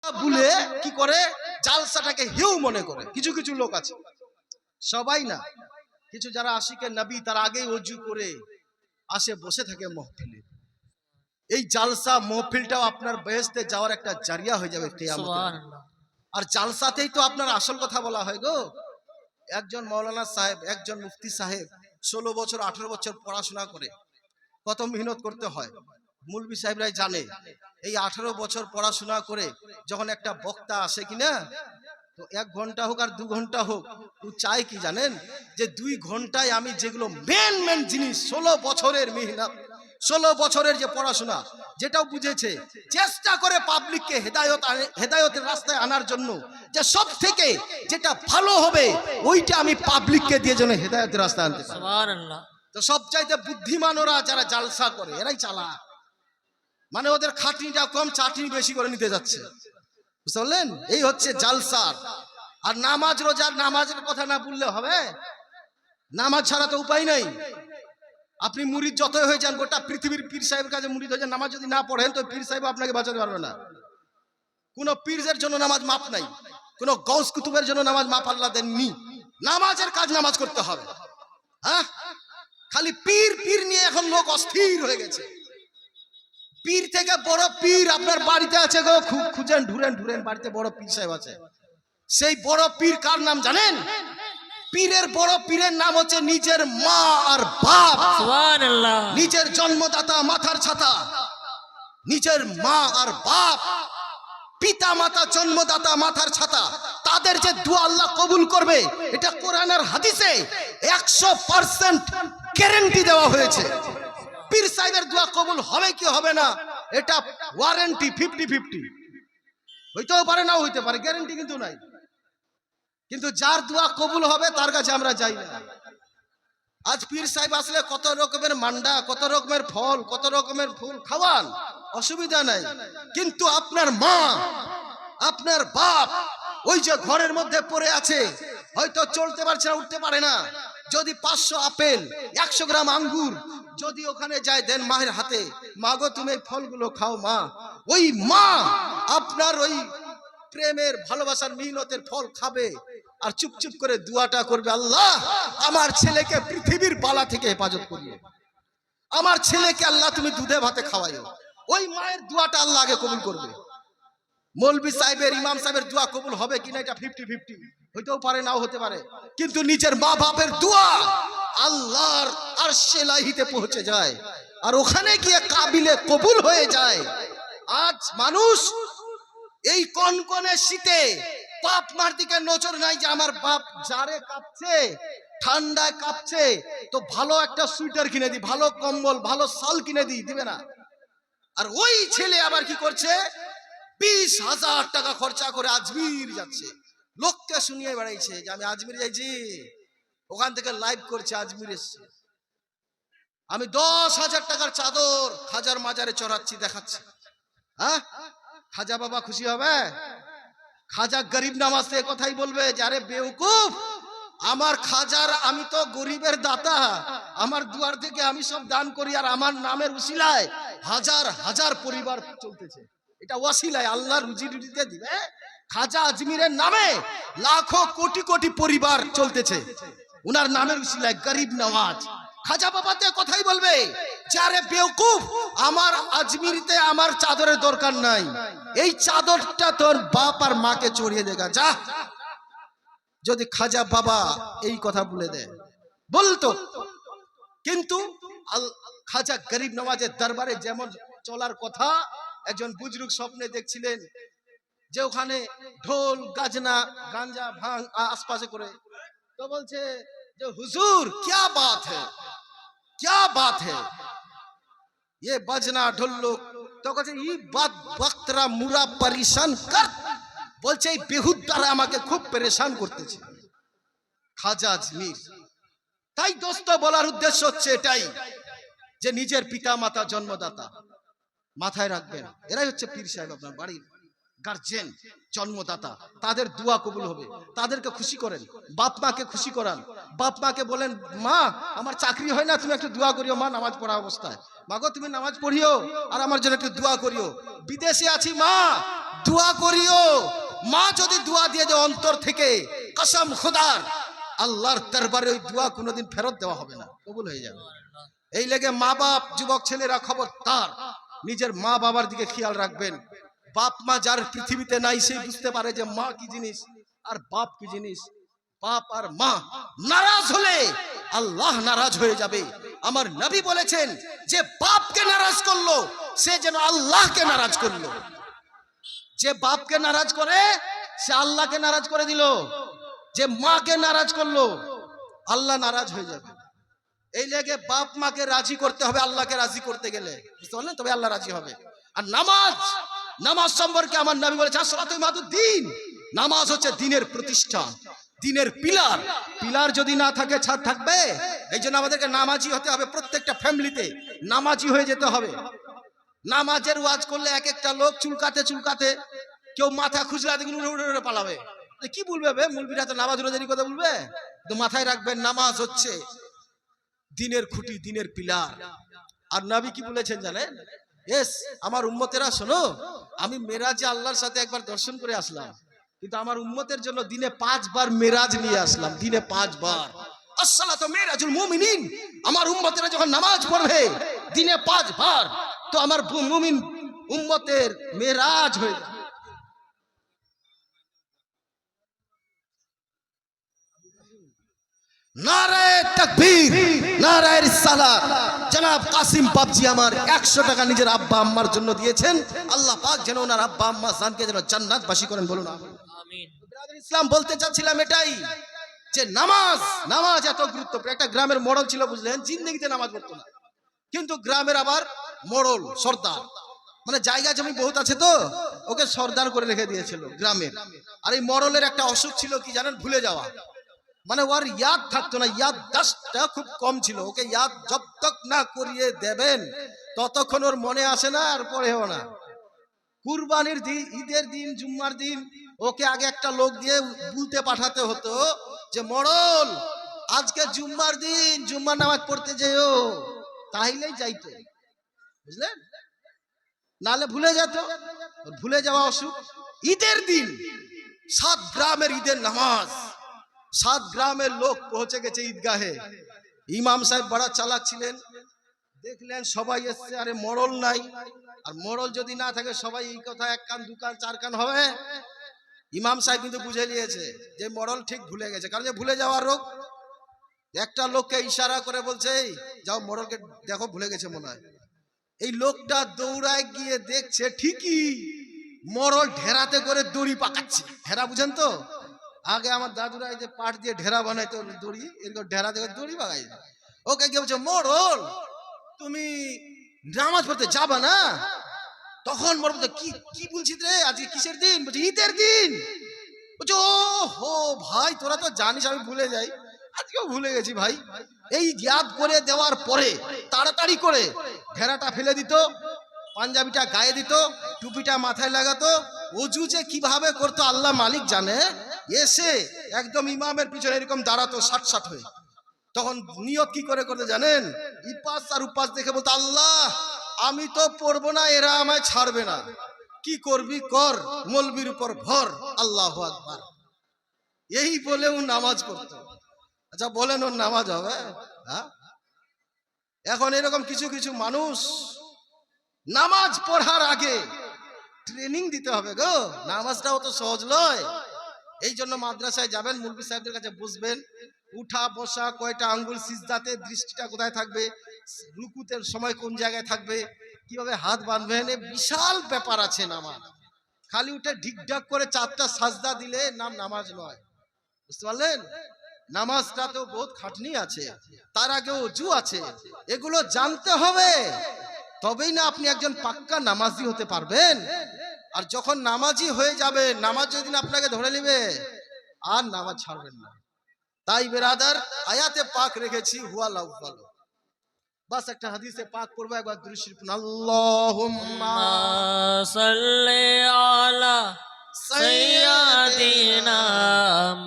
ভুলে কি করে জালসাটাকে হেউ মনে করে। কিছু কিছু লোক আছে, সবাই না, কিছু যারা আশিকে নবী তার আগেই অজু করে আসে বসে থাকে মহফিলে। এই জালসা মহফিলটাও আপনার বেহেশতে যাওয়ার একটা জারিয়া হয়ে যাবে কিয়ামতে। আর জালসাতেই তো আপনার আসল কথা বলা হয় গো। একজন মাওলানা সাহেব, একজন মুফতি সাহেব 16 বছর 18 বছর পড়াশোনা করে কত মেহনত করতে হয় মুলবি সাহেবরাই জানে। এই 18 বছর পড়াশোনা করে যখন একটা বক্তা আসে কিনা, তো 1 ঘন্টা হোক আর 2 ঘন্টা হোক, ও চাই কি জানেন, যে 2 ঘন্টায় আমি যেগুলো মেন জিনিস 16 বছরের মেহনত, 16 বছরের যে পড়াশোনা যেটাও বুঝেছে, চেষ্টা করে পাবলিককে হেদায়তের রাস্তায় আনার জন্য, যে সব থেকে যেটা ভালো হবে ওইটা আমি পাবলিককে দিয়ে যেন হেদায়তের রাস্তায় আনতে পারি। সুবহানাল্লাহ। তো সবচাইতে বুদ্ধিমান ওরা যারা জালসা করে, এরাই চালাক। মানে ওদের খাটনিটা কম, চাটনি বেশি করে নিতে যাচ্ছে, বুঝতে পারলেন? এই হচ্ছে জালসার। আর নামাজ রোজার, নামাজের কথা না বললে হবে? নামাজ ছাড়া তো উপায় নাই। আপনি মুরিদ যতই হয়ে যান, গোটা পৃথিবীর পীর সাহেবের কাছে মুরিদ হয়ে যান, নামাজ যদি না পড়েন তো পীর সাহেব আপনাকে বাঁচাতে পারবে না। কোন পীরের জন্য নামাজ মাপ নাই, কোন গৌস কুতুবের জন্য নামাজ মাপ আল্লাহ দেননি। নামাজের কাজ নামাজ করতে হবে। হ্যাঁ, খালি পীর পীর নিয়ে এখন লোক অস্থির হয়ে গেছে। পীর থেকে বড় পীর আপনার বাড়িতে আছে গো, খুঁজেন ঢুরেন বাড়িতে বড় পীর সাহেব আছে। সেই বড় পীর কার নাম জানেন? পীরের বড় পীরের নাম হচ্ছে নিজের মা আর বাপ। সুবহানাল্লাহ। নিজের জন্মদাতা মাথার ছাতা, নিজের মা আর বাপ, পিতা মাতা জন্মদাতা মাথার ছাতা, তাদের যে দোয়া আল্লাহ কবুল করবে এটা কোরআন আর হাদিসে 100% গ্যারান্টি দেওয়া হয়েছে। পীর সাহেবের দোয়া কবুল হবে কি হবে না এটা ওয়ারেন্টি 50-50, হইতেও পারে নাও হইতে পারে, গ্যারান্টি কিন্তু নাই। কিন্তু যার দোয়া কবুল হবে তার কাছে আমরা যাই না। আজ পীর সাহেব আসলে কত রকমের মান্ডা, কত রকমের ফল, কত রকমের ফুল খাওয়ান, অসুবিধা নাই। কিন্তু আপনার মা, আপনার বাপ ওই যে ঘরের মধ্যে পড়ে আছে, হয়তো চলতে পারছে না, উঠতে পারে না, যদি 500 আপেল 100 গ্রাম আঙ্গুর যদি ওখানে যায় দেন মায়ের হাতে, মা গো তুমি এই ফলগুলো খাও মা, ওই মা আপনার ওই প্রেমের ভালোবাসার মিহনতের ফল খাবে আর চুপচুপ করে দোয়াটা করবে, আল্লাহ আমার ছেলেকে পৃথিবীর বালা থেকে হেফাজত করিও, আমার ছেলেকে আল্লাহ তুমি দুধে ভাতে খাওয়াইও। ওই মায়ের দোয়াটা আল্লাহ আগে কবুল করবে। মৌলভী সাহেবের, ইমাম সাহেবের দোয়া কবুল হবে কিনা এটা 50-50, হইতেও পারে নাও হতে পারে। কিন্তু নিজের মা বাপের দোয়া আল্লাহর আরশে ইলাহিতে পৌঁছে যায় আর ওখানে গিয়ে কাবিলে কবুল হয়ে যায়। আজ মানুষ এই কনকনে শীতে বাপ মার দিকে নজর নাই, যে আমার বাপ জারে কাঁপছে, ঠান্ডায় কাঁপছে, তো ভালো একটা সুইটার কিনে দিই, ভালো কম্বল, ভালো শাল কিনে দিই, দিবে না। আর ওই ছেলে আবার কি করছে, 20,000 টাকা খরচা করে আজমির যাচ্ছে, লোককে শুনিয়ে বেড়াইছে যে আমি আজমির যাইছি, ওখান থেকে লাইভ করছে আজমির এসছে, আমি 10,000 টাকার চাদর খাজার মাজারে চড়াচ্ছি, দেখাচ্ছি। হ্যাঁ, খাজা বাবা খুশি হবে? খাজা গরিব নামাজ থেকে কথাই বলবে যে আরে বেউকুফ, আমার খাজার, আমি তো গরিবের দাতা, আমার দুয়ার থেকে আমি সব দান করি, আর আমার নামের উসিলায় হাজার হাজার পরিবার চলতেছে, এটা ওয়াসিলায় আল্লাহ রুজি রুজিতে দিবে। খাজা আজমিরের নামে লাখো কোটি কোটি পরিবার চলতেছে, উনার নামের উসিলায় গরিব নওয়াজ। খাজা বাবাতে কথাই বলবে যে আরে বেওকুফ, আমার আজমিরিতে আমার চাদরের দরকার নাই, এই চাদরটা তোর বাপ আর মাকে চড়িয়ে দেগা যা। যদি খাজা বাবা এই কথা বলে দেয় বলতো, কিন্তু খাজা গরিব নওয়াজের দরবারে যেমন চলার কথা, একজন বুজরুগ স্বপ্নে দেখছিলেন যে ওখানে ঢোল গাজনা গাঞ্জা ভাং আশপাশে করে, তো বলছে যে হুজুর क्या बात है, क्या बात है, ये बजना ढोल, তো বলছে এই বাত বক্তরা মুরা পরেশান কর, বলছে এই বেহুদারা আমাকে খুব পরেশান করতেছে খাজা আজমির। তাই দোস্ত বলার উদ্দেশ্য হচ্ছে এটাই, যে নিজের পিতা মাতা জন্মদাতা মাথায় রাখবেন, এরাই হচ্ছে পীর সাহেব, আপনার বাড়ির গার্জেন, জন্মদাতা, তাদের দোয়া কবুল হবে। তাদেরকে খুশি করেন, বাপ মাকে খুশি করান, বাপ মাকে বলেন মা আমার চাকরি হয় না, তুমি একটু দোয়া করিও মা, নামাজ পড়া অবস্থায়, মাগো তুমি নামাজ পড়িও আর আমার জন্য একটু দোয়া করিও, বিদেশে আছি মা দোয়া করিও। মা যদি দোয়া দিয়ে যে অন্তর থেকে, কসম খোদার, আল্লাহর দরবারে ওই দোয়া কোনোদিন ফেরত দেওয়া হবে না, কবুল হয়ে যাবে। এই লেগে মা বাপ, যুবক ছেলেরা খবরদার নিজের মা বাবার দিকে খেয়াল রাখবেন। বাপ মা যার পৃথিবীতে নাই সে বুঝতে পারে যে মা কি জিনিস আর বাপ কি জিনিস। বাপ আর মা নারাজ হলে আল্লাহ নারাজ হয়ে যাবে। আমার নবী বলেছেন যে বাপকে নারাজ করলো সে যেন আল্লাহকে নারাজ করলো। যে বাপকে নারাজ করে সে আল্লাহকে নারাজ করে দিল। যে মাকে নারাজ করলো আল্লাহ নারাজ হয়ে যাবে। এই লেগে বাপ মাকে রাজি করতে হবে আল্লাহকে রাজি করতে গেলে, বুঝতে পারলেন, তবে আল্লাহ রাজি হবে। আর নামাজ, নামাজ সম্পর্কে আমার নবী বলেছে আসসালাতু ইমাদুদ্দিন, নামাজ হচ্ছে দ্বীনের প্রতিষ্ঠা, দ্বীনের পিলার। পিলার যদি না থাকে ছাদ থাকবে? এই জন্য আমাদেরকে নামাজি হতে হবে। প্রত্যেকটা ফ্যামিলিতে নামাজি হয়ে যেতে হবে। নামাজের ওয়াজ করলে এক একটা লোক চুলকাতে চুলকাতে, কেউ মাথা খুজলাতে উড়ে পালাবে। কি বলবে বে, মুলবিরা তো নামাজ রোজারি কথা বলবে। তো মাথায় রাখবেন নামাজ হচ্ছে দ্বীনের খুঁটি, দ্বীনের পিলার। আর নবী কি বলেছেন জানেন? আমার উম্মতেরা শোনো, আমি মেরাজে আল্লাহর সাথে একবার দর্শন করে আসলাম, কিন্তু আমার উম্মতের জন্য দিনে 5 বার মেরাজ নিয়ে আসলাম, দিনে 5 বার। আসসালাতু মিরাজুল মুমিনিন, আমার উম্মতেরা যখন নামাজ পড়বে দিনে 5 বার, তো আমার মুমিন উম্মতের মেরাজ হয়ে যাবে। নারায়ে তাকবীর, নারায়ে রিসালাত। জনাব কাসিম বাবজি আমার 100 টাকা নিজের আব্বা আম্মার জন্য দিয়েছেন। আল্লাহ পাক যেন ওনার আব্বা আম্মা জানকে যেন জান্নাতবাসী করেন, বলুন আমিন। ব্রাদার ইসলাম বলতে চাচ্ছিলাম এটাই যে নামাজ এত গুরুত্বপূর্ণ। একটা গ্রামের মোড়ল ছিল, বুঝলেন, জিন্দেগিতে নামাজ পড়তো না, কিন্তু গ্রামের আবার মোড়ল, সর্দার, মানে জায়গা জমি বহুত আছে তো ওকে সর্দার করে রেখে দিয়েছিল গ্রামের। আর এই মোড়লের একটা অসুখ ছিল কি জানেন? ভুলে যাওয়া। মানে ওর ইয়াদ থাকতো না, ইয়াদ দাসটা খুব কম ছিল। ওকে ইয়াদ জব তক না করিয়ে দেবেন ততক্ষণ ওর মনে আসে না আর পড়েও না। কুরবানির দিন, ঈদের দিন, জুম্মার দিন ওকে আগে একটা লোক দিয়ে বলতে পাঠাতে হতো যে মোড়ল আজকে জুম্মার দিন, জুম্মার নামাজ পড়তে যেও, তাইলেই যাইতো, বুঝলেন, নালে ভুলে যেত। ভুলে যাওয়া অসুখ। ঈদের দিন 7 গ্রামের ঈদের নামাজ, 7 গ্রামের লোক পৌঁছে গেছে ঈদগাহে। ইমাম সাহেব বড় চালাক ছিলেন, দেখলেন সবাই এসছে, আরে মোড়ল নাই। আর মোড়ল যদি না থাকে সবাই এই কথা 1 কান 2 কান 4 কান হবে। ইমাম সাহেব কিন্তু বুঝে নিয়েছে যে মোড়ল ঠিক ভুলে গেছে, কারণ যে ভুলে যাওয়ার রোগ। একটা লোককে ইশারা করে বলছে এই যাও মোড়লকে দেখো ভুলে গেছে মনে হয়। এই লোকটা দৌড়ায় গিয়ে দেখছে ঠিকই মোড়ল ঢেরাতে করে দড়ি পাকাচ্ছে। ঢেরা বুঝেন তো? আগে আমার দাদুরা এই যে পাট দিয়ে ঢেরা বানাইতো, দড়ি, এরকম ঢেরা দিয়ে দড়ি পাকাই। ওকে গিয়ে বলছে মোড়ল তুমি নামাজ পড়তে যাবা না? তখন মোড়ল বলছে কি কি বলছিস রে, আজকে কিসের দিন? বলছে ঈদের দিন। বলছে ও হো ভাই, তোরা তো জানিস আমি ভুলে যাই, আজকেও ভুলে গেছি ভাই। এই ইয়াদ করে দেওয়ার পরে তাড়াতাড়ি করে ঢেরাটা ফেলে দিত, পাঞ্জাবিটা গায়ে দিত, টুপিটা মাথায় লাগাতো, ওযু যে কিভাবে করতো আল্লাহ মালিক জানে। এসে একদম ইমামের পিছনে এরকম দাঁড়াতো ষাট ষাট হয়ে। তখন নিয়ত কি করে করতে জানেন? ইপাস আর উপাস দেখে বলতো আল্লাহ আমি তো পড়বো না, এরা আমায় ছাড়বে না, কি করবি কর, মলবির উপর ভর, আল্লাহু আকবার। এই বলেও নামাজ পড়তো। আচ্ছা বলেন ওর নামাজ হবে? হ্যাঁ, এখন এরকম কিছু কিছু মানুষ নামাজ পড়ার আগে ট্রেনিং দিতে হবে গো, নামাজটাও তো সহজ নয়। এই জন্য মাদ্রাসায় যাবেন, মুলবি সাহেবদের কাছে বুঝবেন, উঠা বসা, কয়টা আঙ্গুল সিজদাতে, দৃষ্টিটা কোথায় থাকবে, রুকুতের সময় কোন জায়গায় থাকবে, কিভাবে হাত বাঁধবেন, বিশাল ব্যাপার আছে নামাজ। খালি উঠে ঢিকঢাক করে 4টা সাজদা দিলে নাম নামাজ নয়, বুঝতে পারলেন? নামাজটা তো বহুত খাটনি আছে, তার আগে ওযু আছে, এগুলো জানতে হবে, তবেই না আপনি একজন পাক্কা নামাজি হতে পারবেন। আর যখন নামাজি হয়ে যাবে, নামাজ যেদিন আপনাকে ধরে নেবে আর নামাজ ছাড়বেন না। তাই বেরাদার আয়াতে পাক রেখেছি হুয়াল আউয়াল। বাস একটা হাদিসে পাক পড়বো, একবার দুরূদ শরীফ পড়ুন। আল্লাহুম্মা সাল্লি আলা সাইয়্যিদিনা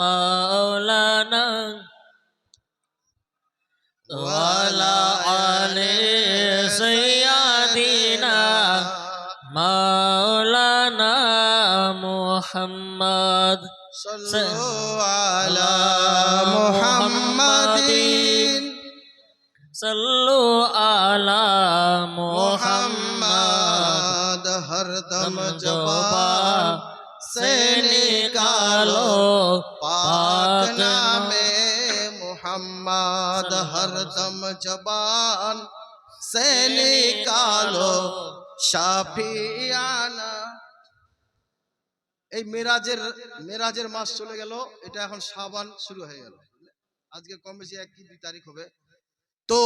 মাওলানা ওয়া আলা আলি সাইয়্যিদিনা মাওলানা محمد صلوا على محمد صلوا على محمد محمد ہر دم दम जबान जबान से निकालो पाक पाक नामे मोहम्मद हर दम जबान से निकालो শাফিয়ানা। এই মেরাজের মাস চলে গেল, এটা এখন শাবান শুরু হয়ে গেল। আজকে কম বেশি 1 কি 2 তারিখ হবে। তো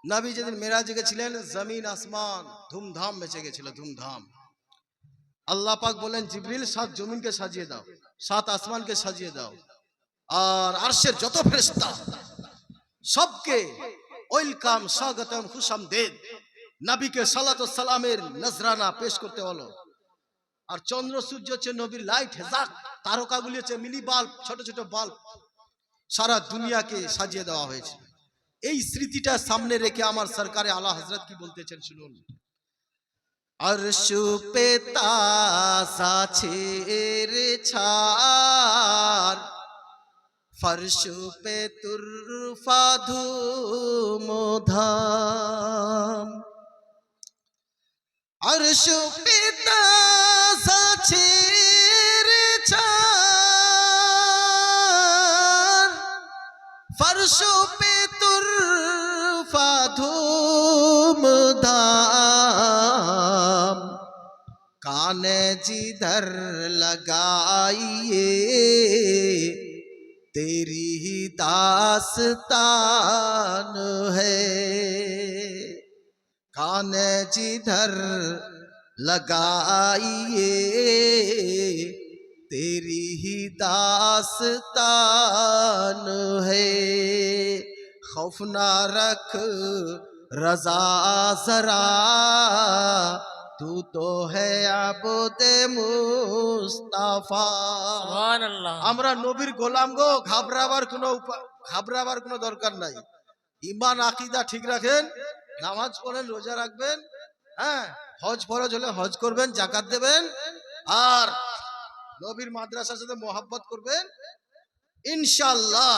নবী যেদিন মেরাজে গেছিলেন, জমিন আসমান ধুমধাম মেচে গেছিল, ধুমধাম। আল্লাহ পাক বলেন, জিবরিল 7 জমিনকে সাজিয়ে দাও, 7 আসমানকে সাজিয়ে দাও, আর আরশের যত ফেরেশতা সবকে ওয়েলকাম, স্বাগতম, খুশামদেদ, নবীকে সালাত ও সালামের নজরানা পেশ করতে হলো। আর চন্দ্র সূর্য হচ্ছে নবীর লাইট, হেজাক, তারকাগুলি হচ্ছে মিলি বাল্ব, ছোট ছোট বাল্ব, সারা দুনিয়াকে সাজিয়ে দেওয়া হয়েছে। এই স্মৃতিটা সামনে রেখে আমার সরকারে আলা হযরত কি বলতেছেন শুনুন। अर्श पे ताज़ा छेरे छार, फर्श पे तुरफा धूम धाम। अर्श पे ताज़ा छेरे छार, फर्श पे तुरफा धूम धाम। काने जिधर लगाइए तेरी ही दास्तान है, काने जिधर लगाइए तेरी ही दास्तान है। खौफ ना रख रजा जरा, तू तो है আবদে মুস্তাফা। সুবহানাল্লাহ। আমরা নবীর গোলাম গো, ঘাবড়াবার কোনো দরকার নাই। ঈমান আকীদা ঠিক রাখেন, নামাজ পড়েন, রোজা রাখবেন, হ্যাঁ, হজ ফরজ হলে হজ করবেন, যাকাত দেবেন, আর নবীর মাদ্রাসার সাথে মোহাব্বত করবেন, ইনশাআল্লাহ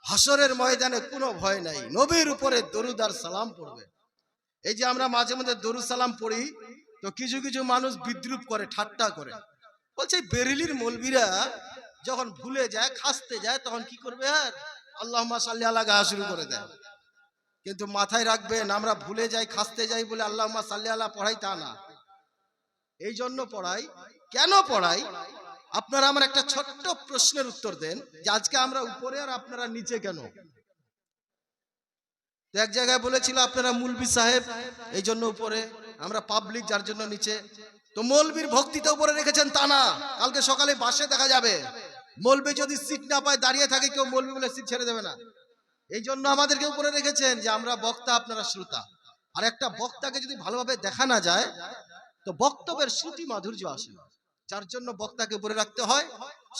হাসরের ময়দানে কোনো ভয় নাই। নবীর উপরে দরুদ আর সালাম পড়বে। এই যে আমরা মাঝে মধ্যে দরুদ সালাম পড়ি, তো কিছু কিছু মানুষ বিদ্রুপ করে, ঠাট্টা করে, বলছে বেরেলির মৌলবীরা যখন ভুলে যায়, খাসতে যায়, তখন কি করবে, আর আল্লাহুম্মা সাল্লি আলা গাওয়া শুরু করে দেয়। কিন্তু মাথায় রাখবেন, আমরা ভুলে যাই, খাসতে যাই বলে আল্লাহুম্মা সাল্লি আলা পড়াই তা না। এই জন্য পড়াই। কেন পড়াই? আপনারা আমার একটা ছোট্ট প্রশ্নের উত্তর দেন, যে আজকে আমরা উপরে আর আপনারা নিচে কেন? তো এক জায়গায় বলেছিল আপনারা মৌলবী সাহেব, এই জন্য উপরে, আমরা পাবলিক যার জন্য নিচে। তো মৌলবীর ভক্তিতে উপরে রেখেছেন তা না। কালকে সকালে বাসে দেখা যাবে মৌলবী যদি সিট না পায়, দাঁড়িয়ে থাকে, কেউ মৌলবী বলে সিট ছেড়ে দেবে না। এই জন্য আমাদেরকে উপরে রেখেছেন, যে আমরা বক্তা, আপনারা শ্রোতা। আর একটা বক্তাকে যদি ভালোভাবে দেখা না যায়, তো বক্তব্যের শ্রুতি মাধুর্য আসে না। যার জন্য বক্তাকে উপরে রাখতে হয়,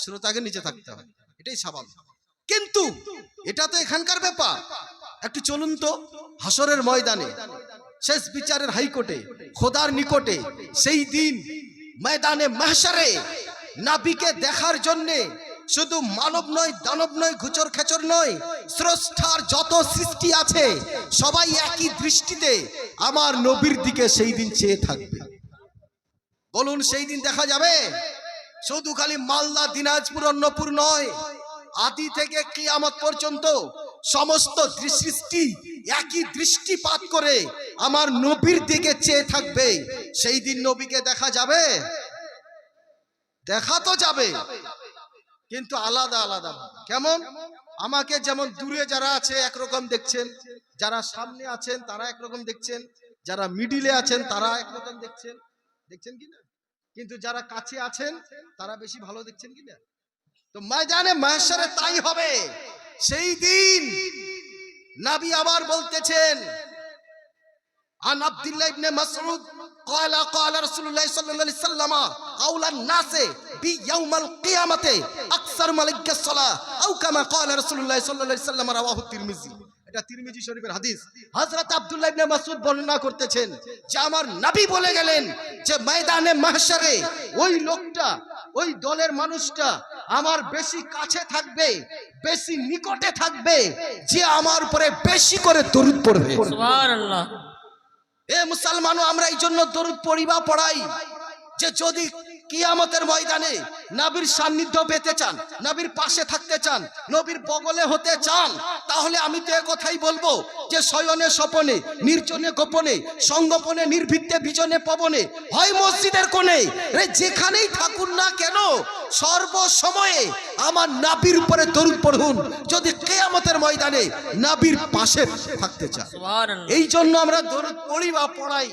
শ্রোতাকে নিচে থাকতে হয়, এটাই স্বাভাবিক। কিন্তু এটা তো এখানকার ব্যাপার। একটু চলুন তো হাসরের ময়দানে, শেষ বিচারের হাইকোর্টে, খোদার নিকটে, সেই দিন ময়দানে মাহশারে নবীকে দেখার জন্য শুধু মানব নয়, দানব নয়, ঘুচর খেচর নয়, স্রষ্টার যত সৃষ্টি আছে সবাই একই দৃষ্টিতে আমার নবীর দিকে সেই দিন চেয়ে থাকবে। বলুন, সেই দিন দেখা যাবে? শুধু খালি মালদা, দিনাজপুর, অন্নপুর নয়, আদি থেকে কিয়ামত পর্যন্ত সমস্ত সৃষ্টি একই দৃষ্টিপাত করে আমার নবীর দিকে চেয়ে থাকবে। সেই দিন নবীকে দেখা যাবে? দেখা তো যাবে, কিন্তু আলাদা আলাদা। কেমন? আমাকে যেমন দূরে যারা আছে একরকম দেখছেন, যারা সামনে আছেন তারা একরকম দেখছেন, যারা মিডিলে আছেন তারা একরকম দেখছেন, দেখছেন কিনা? কিন্তু যারা কাছে আছেন তারা বেশি ভালো দেখছেন কিনা? তো ময়দানে মাহশারে তাই হবে। সেই দিন নবী আবার বলতেছেন, আন আব্দুল্লাহ ইবনে মাসউদ قال قال رسول الله صلى الله عليه وسلم اولى الناس بيوم القيامه اكثر ملك الصلاه او كما قال رسول الله صلى الله عليه وسلم رواه الترمذي। এটা তিরমিজি শরীফের হাদিস। হযরত আব্দুল্লাহ ইবনে মাসউদ বর্ণনা করতেছেন যে আমার নবী বলে গেলেন যে ময়দানে মাহশারে ওই লোকটা, ওই দলের মানুষটা আমার বেশি কাছে থাকবে, বেশি নিকটে থাকবে, যে আমার উপরে বেশি করে দরুদ পড়বে। সুবহানাল্লাহ। এ মুসলমানও আমরা এই জন্য দরুদ পড়িবা পড়াই যে যদি কিয়ামতের ময়দানে নবীর সান্নিধ্য পেতে চান, নবীর পাশে থাকতে চান, নবীর বগলে হতে চান, তাহলে আমি তো এই কথাই বলবো যে শয়নে স্বপনে, নির্জনে গোপনে, সংগোপনে, নির্ভীতে বিজনে পবনে, হয় মসজিদের কোণে, যেখানেই থাকুন না কেন সর্বসময়ে আমার নবীর উপরে দরুদ পড়ুন যদি কিয়ামতের ময়দানে নবীর পাশে থাকতে চান। সুবহানাল্লাহ। এই জন্য আমরা দরুদ পড়ি বা পড়াই,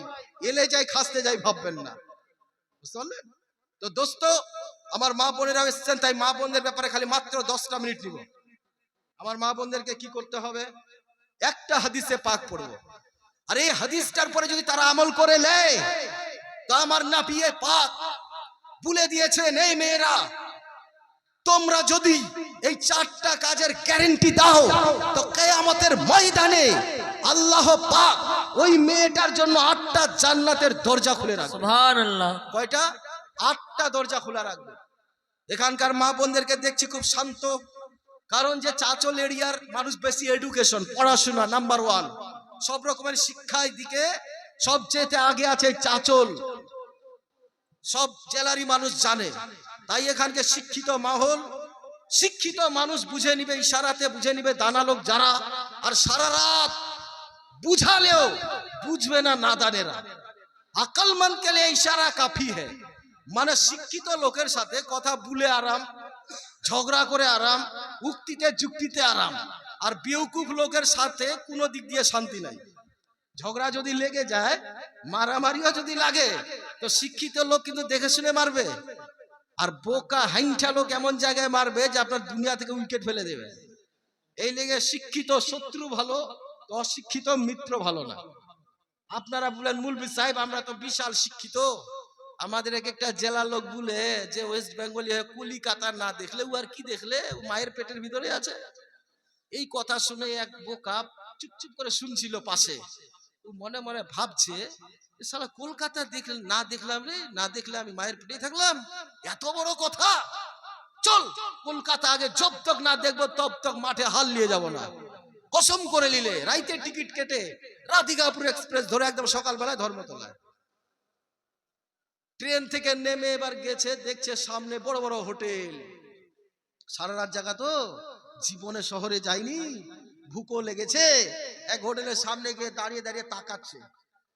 এলে যাই খাসতে যাই ভাববেন না, বুঝলেন? তো দোস্ত আমার মা বোনেরা এসেছেন, তাই মা বোনদের ব্যাপারে খালি মাত্র 10টা মিনিট নিব। আমার মা বোনদেরকে কি করতে হবে? একটা হাদিসে পাক পড়বো, আর এই হাদিসটার পরে যদি তারা আমল করে নেয় তো আমার নবী পাক বলে দিয়েছেন, এই মেয়েরা তোমরা যদি এই 4টা কাজের গ্যারান্টি দাও তো কিয়ামতের ময়দানে আল্লাহ পাক ওই মেয়েটার জন্য 8টা জান্নাতের দরজা খুলে রাখবে। সুবহানাল্লাহ। কয়টা? 8টা দরজা খোলা রাখবে। এখানকার মা বোনদেরকে দেখছি খুব শান্ত, কারণ যে চাচল এরিয়ার মানুষ বেশি এডুকেশন, পড়াশোনা নাম্বার 1, সব রকমের শিক্ষার দিকে সবচেয়ে আগে আছে চাচল, সব জেলারই মানুষ জানে। তাই এখানকে শিক্ষিত মাহল, শিক্ষিত মানুষ বুঝে নিবে, ইশারাতে বুঝে নিবে দানা লোক যারা, আর সারা রাত বুঝালেও বুঝবে না নাদানেরা। আকলমন্দ কে লিয়ে ইশারা কাফি হ্যায়। মানে শিক্ষিত লোকের সাথে কথা বলে আরাম, ঝগড়া করে আরাম, উক্তিতে যুক্তিতে আরাম, আর বেউকুফ লোকের সাথে কোনো দিক দিয়ে শান্তি নাই। ঝগড়া যদি লেগে যায়, মারামারিও যদি লাগে, তো শিক্ষিত লোক কিন্তু দেখে শুনে মারবে, আর বোকা হাইংঠা লোক এমন জায়গায় মারবে যে আপনার দুনিয়া থেকে উইকেট ফেলে দেবে। এই লেগে শিক্ষিত শত্রু ভালো, তো অশিক্ষিত মিত্র ভালো না। আপনারা বলেন মুলবি সাহেব আমরা তো বিশাল শিক্ষিত, আমাদের এক একটা জেলার লোক বলে যে ওয়েস্ট বেঙ্গলি হয়ে কলিকাতা না দেখলে ও আর কি দেখলে, ও মায়ের পেটের ভিতরে আছে। এই কথা শুনে এক বোকা চুপচুপ করে শুনছিল পাশে, ও মনে মনে ভাবছে শালা কলকাতা দেখলে না দেখলাম রে, না দেখলে আমি মায়ের পেটে থাকলাম, এত বড় কথা। চল কলকাতা আগে জব তক না দেখবো তব তক মাঠে হাল নিয়ে যাব না। কসম করে নিলে রাইতে টিকিট কেটে রাধিকাপুর এক্সপ্রেস ধরে একদম সকালবেলায় ধর্মতলায় ট্রেন থেকে নেমে এবার গেছে, দেখছে সামনে বড় বড় হোটেল, সারা রাত জায়গা তো, জীবনে শহরে যায়নি, ভুকো লেগেছে। এক হোটেলের সামনে গিয়ে দাঁড়িয়ে দাঁড়িয়ে তাকাচ্ছে।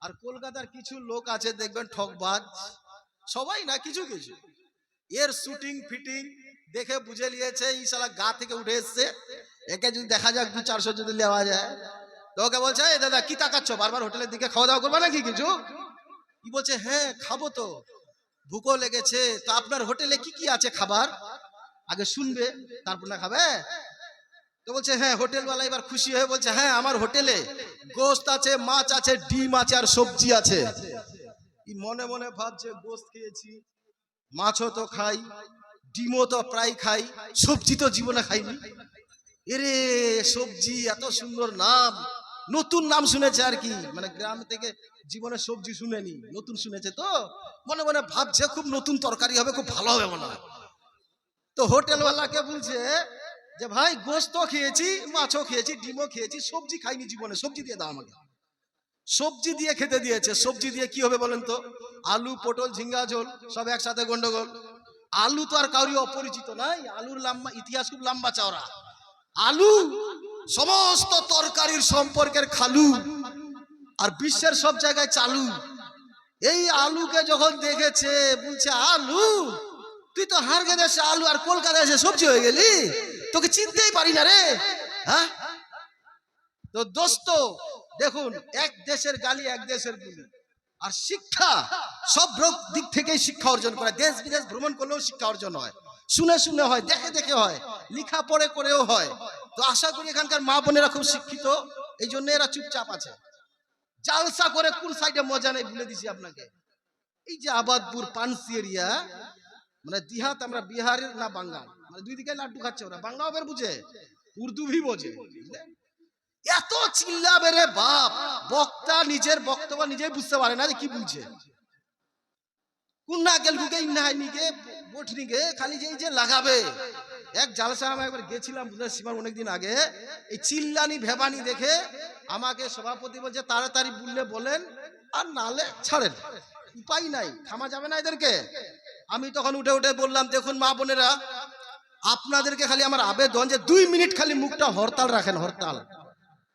আর কলকাতার কিছু লোক আছে দেখবেন ঠকবাজ, সবাই না কিছু কিছু, এর শুটিং ফিটিং দেখে বুঝে নিয়েছে এই শালা গা থেকে উঠে এসছে, একে যদি দেখা যাক 200-400 যদি নেওয়া যায়, তো ওকে বলছে এই দাদা কি তাকাচ্ছ, বারবার হোটেলের দিকে খাওয়া দাওয়া করবা নাকি কিছু? কি বলছে হ্যাঁ খাবো তো, ভুকো লেগেছে। তো আপনার হোটেলে কি কি আছে খাবার? আগে শুনবে তারপর না খাবে। তো বলছে হ্যাঁ, হোটেলওয়ালা এবার খুশি হয়ে বলছে হ্যাঁ আমার হোটেলে গোশত আছে, মাছ আছে, ডিম আছে আর সবজি আছে। মনে মনে ভাবছে গোশত খেয়েছি, মাছও তো খাই, ডিমও তো প্রায় খাই, সবজি তো জীবনে খাইনি। এরে সবজি, এত সুন্দর নাম, নতুন নাম শুনেছে আর কি, মানে গ্রাম থেকে জীবনে সবজি শুনেনি, নতুন শুনেছে। তো মনে মনে ভাবছে খুব নতুন তরকারি হবে, খুব ভালো হবে মনে হয়। তো হোটেলওয়ালাকে বলছে যে ভাই গোশত খেয়েছি, মাছও খেয়েছি, ডিমও খেয়েছি, সবজি খাইনি জীবনে, সবজি দিয়ে দাও আমাকে। সবজি দিয়ে খেতে দিয়েছে। সবজি দিয়ে কি হবে বলেন তো? আলু, পটল, ঝিঙ্গা ঝোল সব একসাথে গন্ডগোল। আলু তো আর কাউরি অপরিচিত নাই, আলুর লম্বা ইতিহাস খুব লম্বা চওড়া। আলু সমস্ত তরকারির সম্পর্কের খালু, আর বিশ্বের সব জায়গায় চালু। এই আলুকে যখন দেখেছে বলছে আলু, তুই তো হারগে দেশে আলু আর কলকাতায় এসে সবজি হয়ে গেলি, তোকে চিনতেই পারি না রে। হ্যাঁ, তো দোস্ত দেখুন, এক দেশের গালি এক দেশের গুলি। আর শিক্ষা সব দিক থেকেই শিক্ষা অর্জন করা, দেশ বিদেশ ভ্রমণ করলেও শিক্ষা অর্জন হয়, শুনে শুনে হয়, দেখে দেখে হয়, লেখা পড়ে করেও হয়। তো আশা করি এখানকার মা বোনেরা খুব শিক্ষিত, এই জন্য এরা চুপচাপ আছে। জালসা করে কোন সাইডে মজা নেই বলে দিছি আপনাকে। এই যে আবাদপুর পানসি এরিয়া, মানে দিহাত, আমরা বিহারের না বাঙ্গাল, মানে দুই দিকে লাড্ডু খাচ্ছে ওরা। বাংলাও বের বুঝে, উর্দু ভি বোঝে। এত চিল্লাবে রে বাপ, বক্তা নিজের বক্তব্য নিজেই বুঝতে পারে না যে কি বলছে। কুন্না গেল গুকে ইন্নাহাইনিকে বঠনিকে খালি যে লাগাবে। এক জালসা আমি একবার গেছিলাম বুঝলে সীমার অনেকদিন আগে, এই চিল্লানি ভেবানি দেখে আমাকে সভাপতি বলছে তাড়াতাড়ি বললে বলেন আর নালে ছাড়েন, উপায় নাই, থামা যাবে না এদেরকে। আমি তখন উঠে উঠে বললাম দেখুন মা বোনেরা, আপনাদেরকে খালি আমার আবেদন যে 2 মিনিট খালি মুখটা হরতাল রাখেন, হরতাল,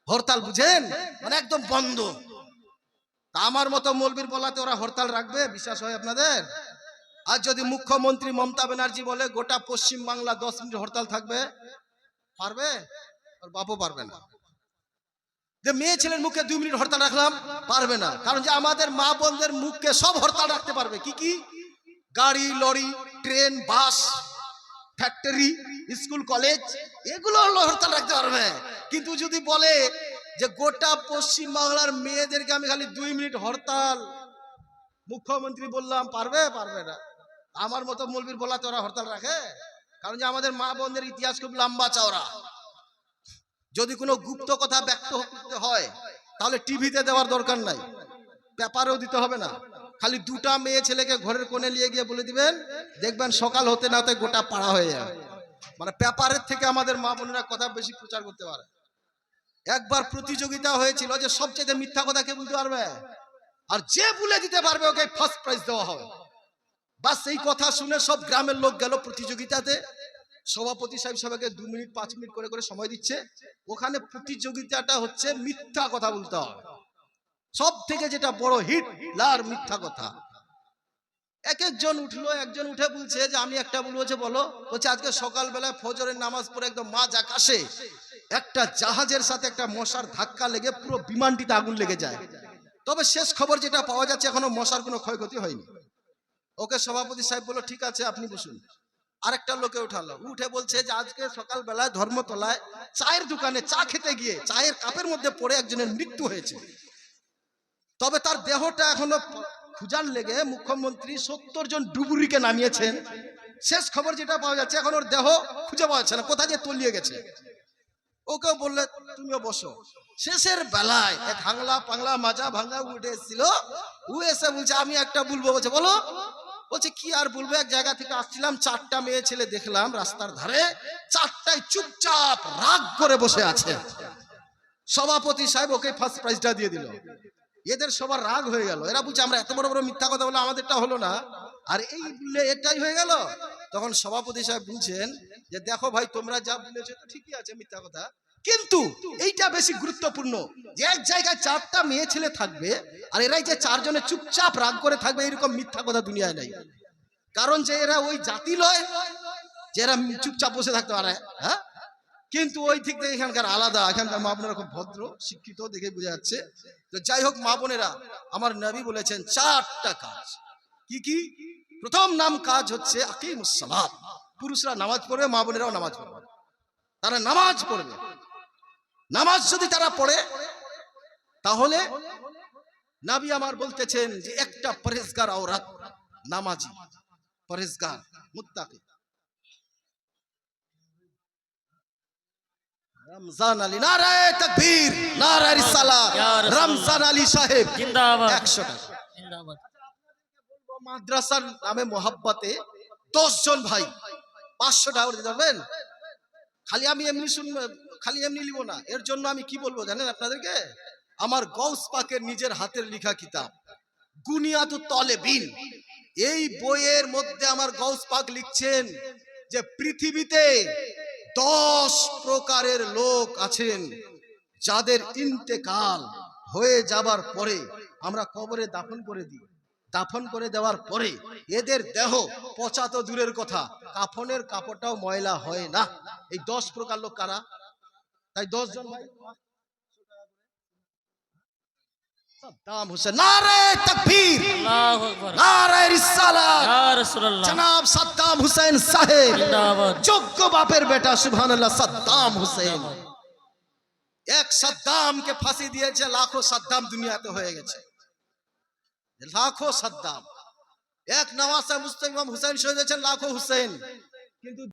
হরতাল বুঝেন, মানে একদম বন্ধ। তা আমার মতো মৌলবীর বলাতে ওরা হরতাল রাখবে? বিশ্বাস হয় আপনাদের? আর যদি মুখ্যমন্ত্রী মমতা ব্যানার্জি বলে গোটা পশ্চিম বাংলা 10 মিনিট হরতাল থাকবে, পারবে? ওর বাপও পারবে না। যে মেয়ে ছেলের মুখে 2 মিনিট হরতাল রাখলাম, পারবে না। কারণ যে আমাদের মা বোনদের মুখকে সব হরতাল রাখতে পারবে। কি কি? গাড়ি, লরি, ট্রেন, বাস, ফ্যাক্টরি, স্কুল, কলেজ, এগুলো হরতাল রাখতে পারবে। কিন্তু যদি বলে যে গোটা পশ্চিম বাংলার মেয়েদেরকে আমি খালি 2 মিনিট হরতাল, মুখ্যমন্ত্রী বললাম, পারবে? পারবে না। আমার মতো মৌলবীর বলাতে ওরা হরতাল রাখে? কারণ যে আমাদের মা বোনদের ইতিহাস খুব লম্বা চওড়া। যদি কোনো গুপ্ত কথা ব্যক্ত করতে হয় তাহলে টিভিতে দেওয়ার দরকার নাই, পেপারেও দিতে হবে না। খালি 2টা মেয়ে ছেলেকে ঘরের কোণে নিয়ে গিয়ে বলে দিবেন, দেখবেন সকাল হতে না হতে গোটা পাড়া হয়ে যাবে। মানে পেপারের থেকে আমাদের মা বোনেরা কথা বেশি প্রচার করতে পারে। একবার প্রতিযোগিতা হয়েছিল যে সবচেয়ে মিথ্যা কথা কে বলতে পারবে, আর যে বলে দিতে পারবে ওকে ফার্স্ট প্রাইজ দেওয়া হবে। বাস এই কথা শুনে সব গ্রামের লোক গেল প্রতিযোগিতাতে। সভাপতি সাহেব সবাইকে 2 মিনিট 5 মিনিট করে করে সময় দিচ্ছে। ওখানে প্রতিযোগিতাটা হচ্ছে মিথ্যা কথা বলতে হবে। সব থেকে যেটা বড় হিট লার মিথ্যা কথা। এক একজন উঠলো, একজন উঠে বলছে যে আমি একটা বলবো, যে বলো। বলছে আজকে সকালবেলায় ফজরের নামাজ পড়ে একদম মাঝ আকাশে একটা জাহাজের সাথে একটা মশার ধাক্কা লেগে পুরো বিমানটিতে আগুন লেগে যায়। তবে শেষ খবর যেটা পাওয়া যাচ্ছে এখনো মশার কোনো ক্ষয়ক্ষতি হয়নি। ওকে সভাপতি সাহেব বলল ঠিক আছে আপনি বসুন। আরেকটা লোকে উঠালো, উঠে বলছে যে আজকে সকালবেলায় ধর্মতলায় চায়ের দোকানে চা খেতে গিয়ে চায়ের কাপের মধ্যে পড়ে একজনের মৃত্যু হয়েছে। তবে তার দেহটা এখনো খুঁজার লেগে মুখ্যমন্ত্রী 70 জন ডুবুরিকে নামিয়েছেন। শেষ খবর যেটা পাওয়া যাচ্ছে এখন ওর দেহ খুঁজে পাওয়া যাচ্ছে না, কোথায় যে তলিয়ে গেছে। ওকে বললে তুমিও বসো। শেষের বেলায় এক হাংলা পাংলা মাজা ভাঙ্গা উঠে এসেছিল, ও এসে বলছে আমি একটা বলবো। বলছে বলো। বলছে কি আর বলবো, এক জায়গা থেকে আসছিলাম, 4টা মেয়ে ছেলে দেখলাম রাস্তার ধারে, 4টাই চুপচাপ রাগ করে বসে আছে। সভাপতি সাহেব ওকে ফার্স্ট প্রাইজটা দিয়ে দিল। এদের সবার রাগ হয়ে গেল। এরা বলছে আমরা এত বড় বড় মিথ্যা কথা বলে আমাদেরটা হলো না, আর এই বললে এটাই হয়ে গেল। তখন সভাপতি সাহেব বলছেন যে দেখো ভাই তোমরা যা বলেছো তো ঠিকই আছে মিথ্যা কথা, কিন্তু এইটা বেশি গুরুত্বপূর্ণ যে এক জায়গায় 4টা মেয়ে ছেলে থাকবে আর এরাই যে 4 জনে চুপচাপ রাগ করে থাকবে, এরকম মিথ্যা কথা দুনিয়ায় নাই। কারণ যে এরা ওই জাতি লয় যে এরা চুপচাপ বসে থাকতে পারে। হ্যাঁ, কিন্তু ওই দিক থেকে এখানকার আলাদা। এখানকার মা বোনেরা খুব ভদ্র শিক্ষিত দেখে বোঝা যাচ্ছে। তো যাই হোক মা বোনেরা, আমার নবী বলেছেন 4টা কাজ। কি কি? প্রথম নাম কাজ হচ্ছে আকিমুস সালাত। পুরুষরা নামাজ পড়বে, মা বোনেরাও নামাজ পড়বে। তারা নামাজ পড়বে। নামাজ যদি তারা পড়ে তাহলে নবী আমার বলতেছেন যে একটা পরেজগার औरत, নামাজি, পরেজগার, মুত্তাকি। রমজান আলী, নারায়ে তাকবীর, নারায়ে রিসালাত, রমজান আলী সাহেব জিন্দাবাদ 100 টাকা। জিন্দাবাদ। বলবো মাদ্রাসার নামে মোহাব্বতে 10 জন ভাই 500 টাকা করে দিতে পারবেন? খালি আমি এমনি শুনবো, খালি এমনি লিব না। এর জন্য আমি কি বলবো জানেন আপনাদেরকে? আমার গৌস পাকের নিজের হাতের লেখা কিতাব গুনিয়াতুত তালেবিন, এই বইয়ের মধ্যে আমার গৌস পাক লিখছেন যে পৃথিবীতে 10 প্রকারের লোক আছেন যাদের ইন্তেকাল হয়ে যাবার পরে আমরা কবরে দাফন করে দিই। দাফন করে দেওয়ার পরে এদের দেহ পচা তো দূরের কথা, কাফনের কাপড়টাও ময়লা হয় না। এই 10 প্রকার লোক কারা? তাই 10 জন ভাই। সাদ্দাম হোসেন, নারায়ে তাকবীর, আল্লাহু আকবার, নারায়ে রিসালাত, ইয়া রাসূলুল্লাহ, জনাব সাদ্দাম হোসেন সাহেব, জিন্দাবাদ। যোগ্য বাপের বেটা, সুবহানাল্লাহ। সাদ্দাম হোসেন, এক সাদ্দামকে ফাঁসি দিয়েছে, লাখো সাদ্দাম দুনিয়াতে হয়ে গেছে, লাখো সাদ্দাম। এক নওয়াজ মুস্তাফা হুসেন শহীদ হয়েছেন, লাখো হুসেন। কিন্তু